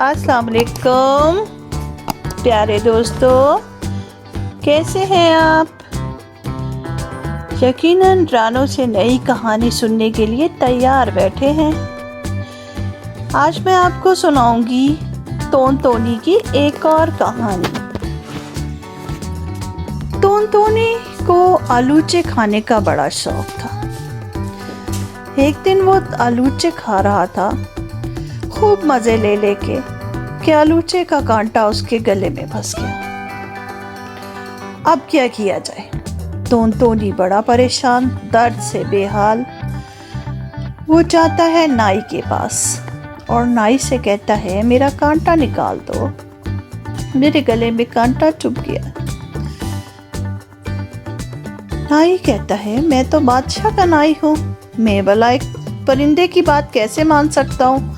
अस्सलाम वालेकुम प्यारे दोस्तों, कैसे हैं आप? यकीनन रानो से नई कहानी सुनने के लिए तैयार बैठे हैं। आज मैं आपको सुनाऊंगी टोन टोनी की एक और कहानी। टोन टोनी को आलूचे खाने का बड़ा शौक था। एक दिन वो आलूचे खा रहा था खूब मजे ले लेके कि आलूचे का कांटा उसके गले में फंस गया। अब क्या किया जाए? टोन टोनी बड़ा परेशान, दर्द से बेहाल। वो जाता है नाई के पास और नाई से कहता है, मेरा कांटा निकाल दो, मेरे गले में कांटा चुभ गया। नाई कहता है, मैं तो बादशाह का नाई हूँ, मैं भला एक परिंदे की बात कैसे मान सकता हूँ?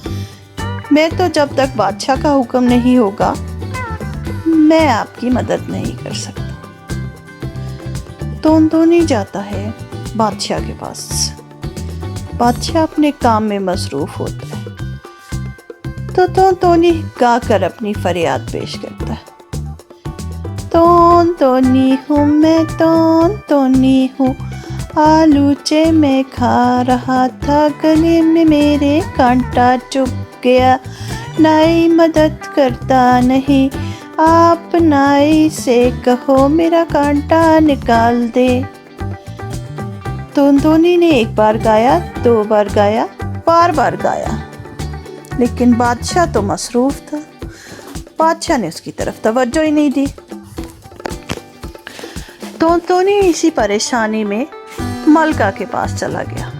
मैं तो जब तक बादशाह का हुक्म नहीं होगा मैं आपकी मदद नहीं कर सकता। टोन टोनी जाता है बादशाह के पास। बादशाह अपने काम में मसरूफ होता है तो टोन टोनी गा कर अपनी फरियाद पेश करता है। टोन टोनी हूँ मैं, टोन टोनी हूँ, आलूचे में खा रहा था, गले में मेरे कांटा चुभ गया, नाई मदद करता नहीं, आप नाई से कहो मेरा कांटा निकाल दे। टोन टोनी ने एक बार गाया, दो बार गाया, बार बार गाया, लेकिन बादशाह तो मसरूफ था। बादशाह ने उसकी तरफ तवज्जो ही नहीं दी। टोन टोनी इसी परेशानी में मलका के पास चला गया,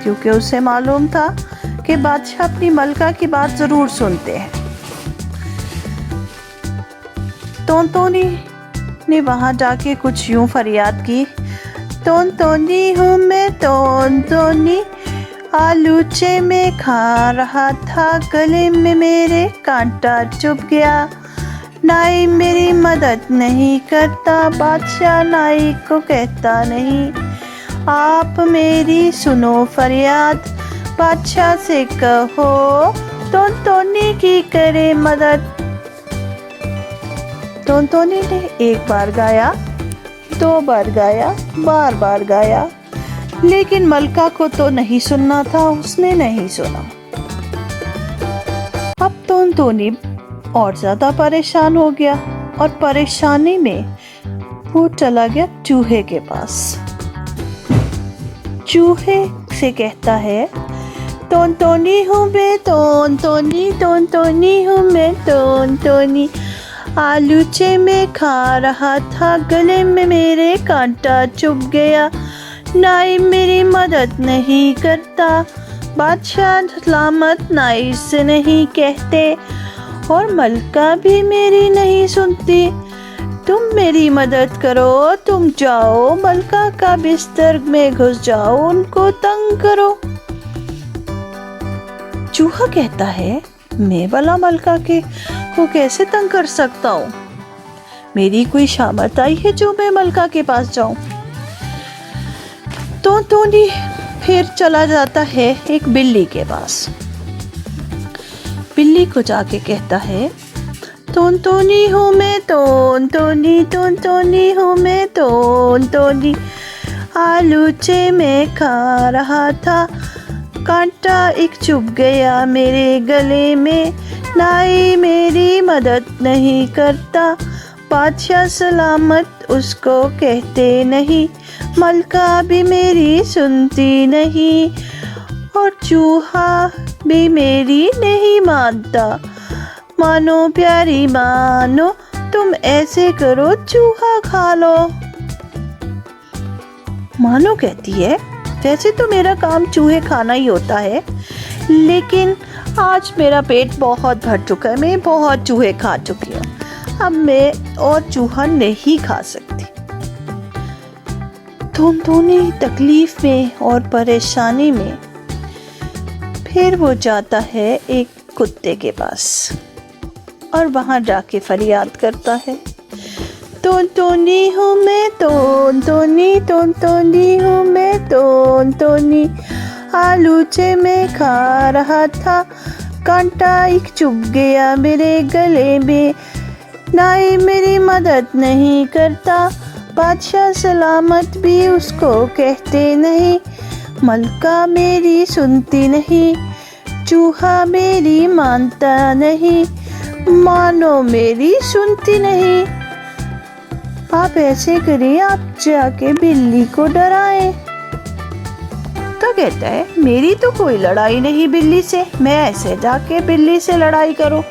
क्योंकि उसे मालूम था कि बादशाह अपनी मलका की बात जरूर सुनते हैं। टोन टोनी ने वहां जाके कुछ यूं फरियाद की, टोन टोनी हूँ मैं, टोन टोनी, आलूचे में खा रहा था, गले में मेरे कांटा चुभ गया, नाई मेरी मदद नहीं करता, बादशाह नाई को कहता नहीं, आप मेरी सुनो फरियाद, बादशाह से कहो टोन टोनी की करे मदद। टोन टोनी ने एक बार गाया, दो बार गाया, बार बार गाया, लेकिन मलका को तो नहीं सुनना था, उसने नहीं सुना। अब टोन टोनी और ज्यादा परेशान हो गया और परेशानी में वो चला गया चूहे के पास। चूहे से कहता है, टोन टोनी हूँ मैं, टोन टोनी, टोन टोनी हूँ मैं, टोन टोनी, आलूचे में खा रहा था, गले में मेरे कांटा चुभ गया, नाई मेरी मदद नहीं करता, बादशाह सलामत नाई से नहीं कहते, और मलका भी मेरी नहीं सुनती, तुम मेरी मदद करो, तुम जाओ मलका का बिस्तर में घुस जाओ, उनको तंग करो। चूहा कहता है, मैं भला मलका के को कैसे तंग कर सकता हूँ? मेरी कोई शामत आई है जो मैं मलका के पास जाऊं? तो टोनी फिर चला जाता है एक बिल्ली के पास। बिल्ली को जाके कहता है, टोन टोनी हूँ मैं, टोन टोनी, टोन टोनी हूँ मैं, टोन टोनी, आलूचे में खा रहा था, कांटा एक चुभ गया मेरे गले में, नाई मेरी मदद नहीं करता, बादशाह सलामत उसको कहते नहीं, मलका भी मेरी सुनती नहीं, और चूहा भी मेरी नहीं मानता, मानो प्यारी मानो, तुम ऐसे करो चूहा खा लो। मानो कहती है, वैसे तो मेरा काम चूहे खाना ही होता है, लेकिन आज मेरा पेट बहुत भर चुका है, मैं बहुत चूहे खा चुकी हूँ, अब मैं और चूहा नहीं खा सकती। टोन टोनी तकलीफ में और परेशानी में फिर वो जाता है एक कुत्ते के पास और वहां जाके फरियाद करता है, टोन टोनी हूँ मैं, टोन टोनी, टोन टोनी हूँ मैं, टोन टोनी, आलूचे में खा रहा था, कांटा एक चुभ गया मेरे गले में, नाई मेरी मदद नहीं करता, बादशाह सलामत भी उसको कहते नहीं, मलका मेरी सुनती नहीं, चूहा मेरी मानता नहीं, मानो मेरी सुनती नहीं। आप ऐसे करिए, आप जाके बिल्ली को डराएं। तो कहता है मेरी तो कोई लड़ाई नहीं बिल्ली से, मैं ऐसे जाके बिल्ली से लड़ाई करूं।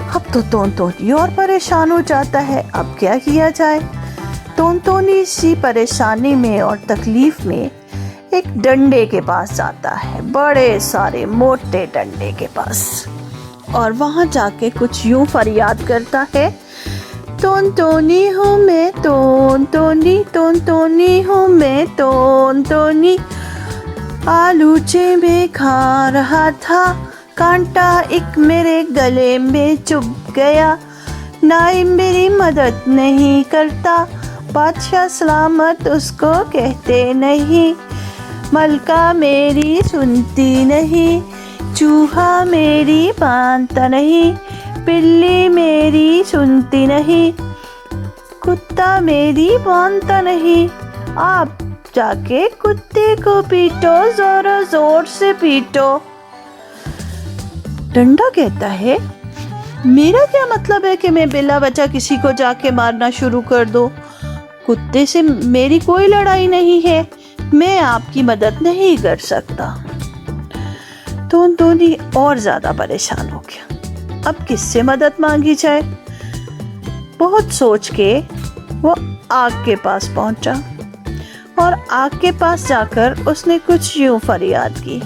अब तो टोनटोनी और परेशान हो जाता है, अब क्या किया जाए। टोनटोनी इसी परेशानी में और तकलीफ में एक डंडे के पास जाता है, बड़े सारे मोटे डंडे के पास, और वहां जाके कुछ यूं फरियाद करता है, टोनटोनी हूँ मैं, टोनटोनी, टोनटोनी हूँ मैं, टोनटोनी। आलू में खा रहा था, कांटा एक मेरे गले में चुभ गया, नाई मेरी मदद नहीं करता, बादशाह सलामत उसको कहते नहीं, मलका मेरी सुनती नहीं, चूहा मेरी मानता नहीं, बिल्ली मेरी सुनती नहीं, कुत्ता मेरी मानता नहीं। आप जाके कुत्ते को पीटो, जोर जोर से पीटो। डंडा कहता है मेरा क्या मतलब है कि मैं बिला बचा किसी को जाके मारना शुरू कर दो, कुत्ते से मेरी कोई लड़ाई नहीं है, मैं आपकी मदद नहीं कर सकता। टोनटोनी और ज्यादा परेशान हो गया, अब किससे मदद मांगी जाए। बहुत सोच के वो आग के पास पहुंचा और आग के पास जाकर उसने कुछ यूं फरियाद की,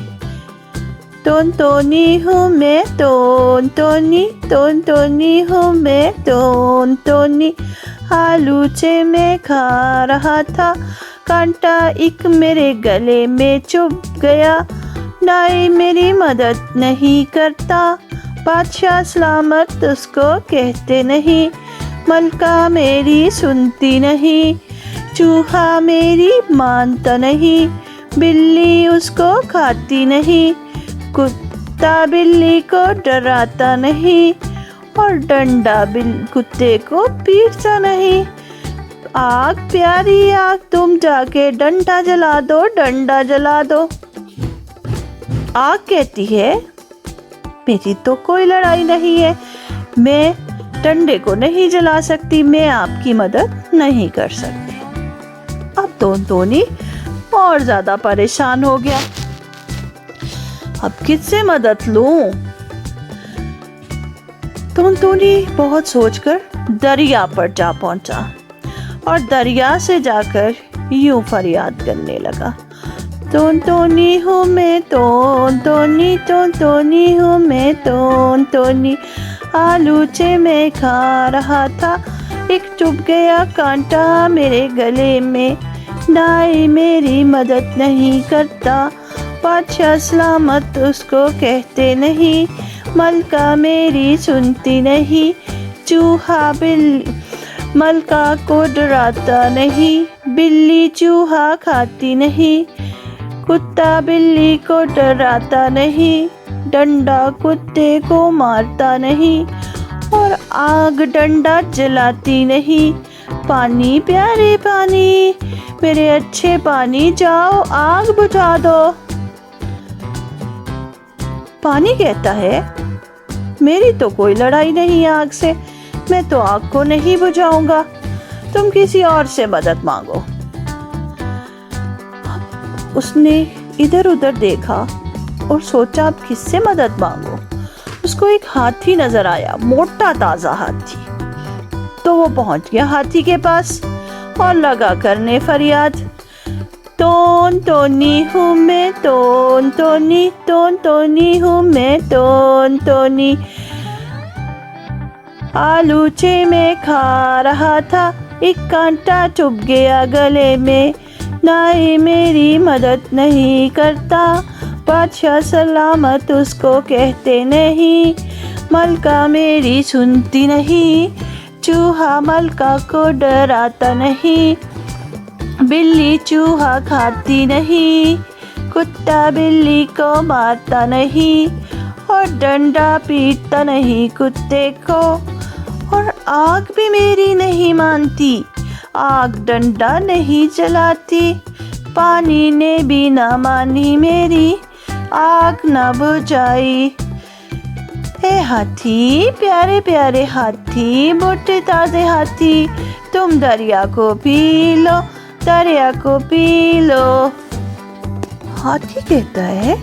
टोनटोनी हूँ मैं, टोनटोनी, टोनटोनी हूँ मैं, टोनटोनी। आलू में खा रहा था, कांटा एक मेरे गले में चुभ गया, नाई मेरी मदद नहीं करता, बादशाह सलामत उसको कहते नहीं, मलका मेरी सुनती नहीं, चूहा मेरी मानता नहीं, बिल्ली उसको खाती नहीं, कुत्ता बिल्ली को डराता नहीं, और डंडा कुत्ते को पीटता नहीं। आग प्यारी आग, तुम जाके डंडा जला दो, डंडा जला दो। आग कहती है मेरी तो कोई लड़ाई नहीं है, मैं डंडे को नहीं जला सकती, मैं आपकी मदद नहीं कर सकती। अब टोनटोनी और ज्यादा परेशान हो गया, अब किससे मदद लूं। टोनटोनी बहुत सोचकर दरिया पर जा पहुंचा और दरिया से जाकर यूं फरियाद करने लगा, टोनटोनी हूँ मैं, टोनटोनी, टोनटोनी हूँ मैं, टोनटोनी। आलू में खा रहा था, एक चुभ गया कांटा मेरे गले में, नाई मेरी मदद नहीं करता, बादशाह सलामत उसको कहते नहीं, मलका मेरी सुनती नहीं, चूहा मलका को डराता नहीं, बिल्ली चूहा खाती नहीं, कुत्ता बिल्ली को डराता नहीं, डंडा कुत्ते को मारता नहीं, और आग डंडा जलाती नहीं। पानी प्यारे पानी, मेरे अच्छे पानी, जाओ आग बुझा दो। पानी कहता है मेरी तो कोई लड़ाई नहीं आग से, मैं तो आग को नहीं बुझाऊंगा, तुम किसी और से मदद मांगो। उसने इधर उधर देखा और सोचा अब किससे मदद मांगो। उसको एक हाथी नजर आया, मोटा ताजा हाथी। तो वो पहुंच गया हाथी के पास और लगा करने फरियाद, टोनटोनी हूँ मैं, टोनटोनी, टोनटोनी हूँ मैं, टोनटोनी। आलू में खा रहा था, एक कांटा चुभ गया गले में, नाई मेरी मदद नहीं करता, बादशाह सलामत उसको कहते नहीं, मलका मेरी सुनती नहीं, चूहा मलका को डराता नहीं, बिल्ली चूहा खाती नहीं, कुत्ता बिल्ली को मारता नहीं और डंडा पीटता नहीं कुत्ते को। और आग भी मेरी नहीं मानती, आग डंडा नहीं जलाती। पानी ने भी ना मानी मेरी, आग ना बुझाई। हे हाथी, प्यारे प्यारे हाथी, मोटे ताजे हाथी, तुम दरिया को पी लो, दरिया को पी लो। हाथी कहता है,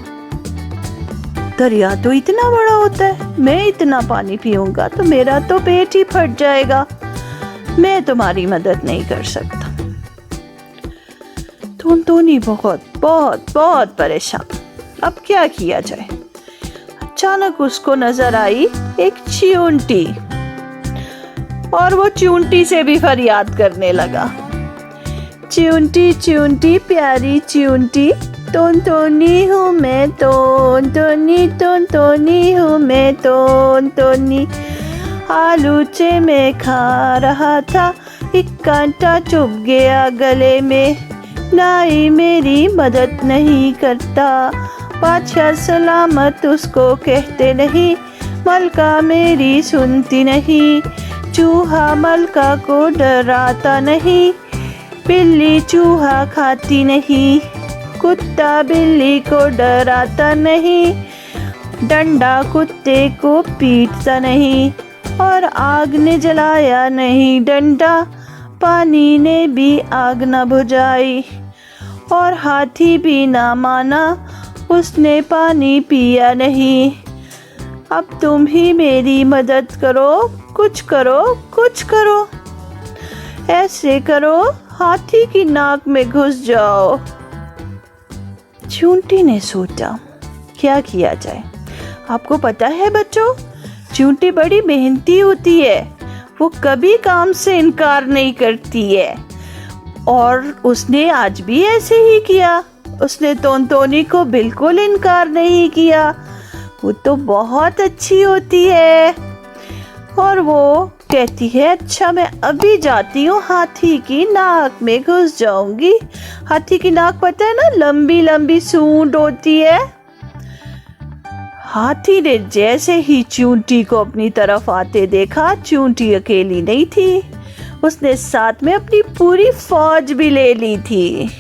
दरिया तो इतना बड़ा होता है, मैं इतना पानी पीऊंगा तो मेरा तो पेट ही फट जाएगा, मैं तुम्हारी मदद नहीं कर सकता। टुनटुनी बहुत बहुत बहुत परेशान, अब क्या किया जाए। अचानक उसको नजर आई एक चींटी और वो चींटी से भी फरियाद करने लगा। चींटी चींटी प्यारी चींटी, टुनटुनी हूँ मैं, टुनटुनी हूँ मैं, टुनटुनी। आलूचे में खा रहा था, एक कांटा चुभ गया गले में, नाई मेरी मदद नहीं करता, बादशाह सलामत उसको कहते नहीं, मलका मेरी सुनती नहीं, चूहा मलका को डराता नहीं, बिल्ली चूहा खाती नहीं, कुत्ता बिल्ली को डराता नहीं, डंडा कुत्ते को पीटता नहीं, और आग ने जलाया नहीं डंडा, पानी ने भी आग न बुझाई। और हाथी भी ना माना, उसने पानी पिया नहीं। अब तुम ही मेरी मदद करो, कुछ करो, कुछ करो। ऐसे करो, हाथी की नाक में घुस जाओ। चींटी ने सोचा, क्या किया जाए। आपको पता है बच्चों, चींटी बड़ी मेहनती होती है, वो कभी काम से इनकार नहीं करती है। और उसने आज भी ऐसे ही किया, उसने टुनटुनी को बिल्कुल इनकार नहीं किया, वो तो बहुत अच्छी होती है। और वो कहती है, अच्छा मैं अभी जाती हूँ, हाथी की नाक में घुस जाऊंगी। हाथी की नाक पता है ना, लंबी लंबी सूंड होती है। हाथी ने जैसे ही चींटी को अपनी तरफ आते देखा, चींटी अकेली नहीं थी, उसने साथ में अपनी पूरी फौज भी ले ली थी।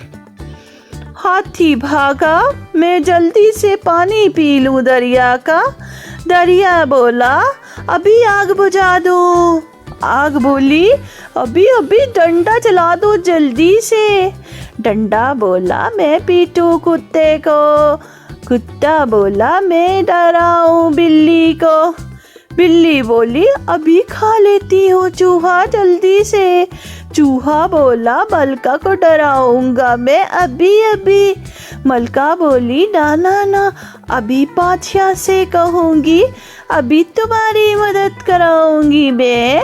हाथी भागा, मैं जल्दी से पानी पी लूं दरिया का। दरिया बोला, अभी आग बुझा दो। आग बोली, अभी अभी डंडा चला दो जल्दी से। डंडा बोला, मैं पीटूं कुत्ते को। कुत्ता बोला, मैं डराऊं बिल्ली को। बिल्ली बोली, अभी खा लेती हूँ चूहा जल्दी से। चूहा बोला, मलका को डराऊंगा मैं अभी अभी। मलका बोली, ना ना ना, अभी बादशाह से कहूंगी, अभी तुम्हारी मदद कराऊंगी मैं।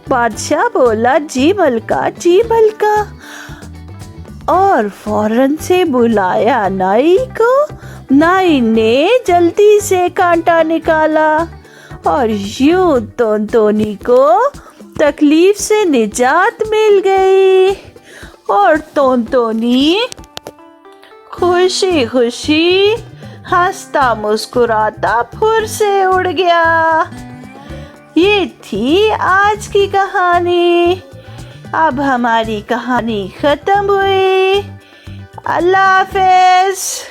बादशाह बोला, जी मलका, जी मलका। और फौरन से बुलाया नाई को। नाई ने जल्दी से कांटा निकाला और यूं टुनटुनी को तकलीफ से निजात मिल गई। और टुनटुनी खुशी खुशी हंसता मुस्कुराता फुर से उड़ गया। ये थी आज की कहानी। अब हमारी कहानी खत्म हुई। अल्लाह हाफ़िज़।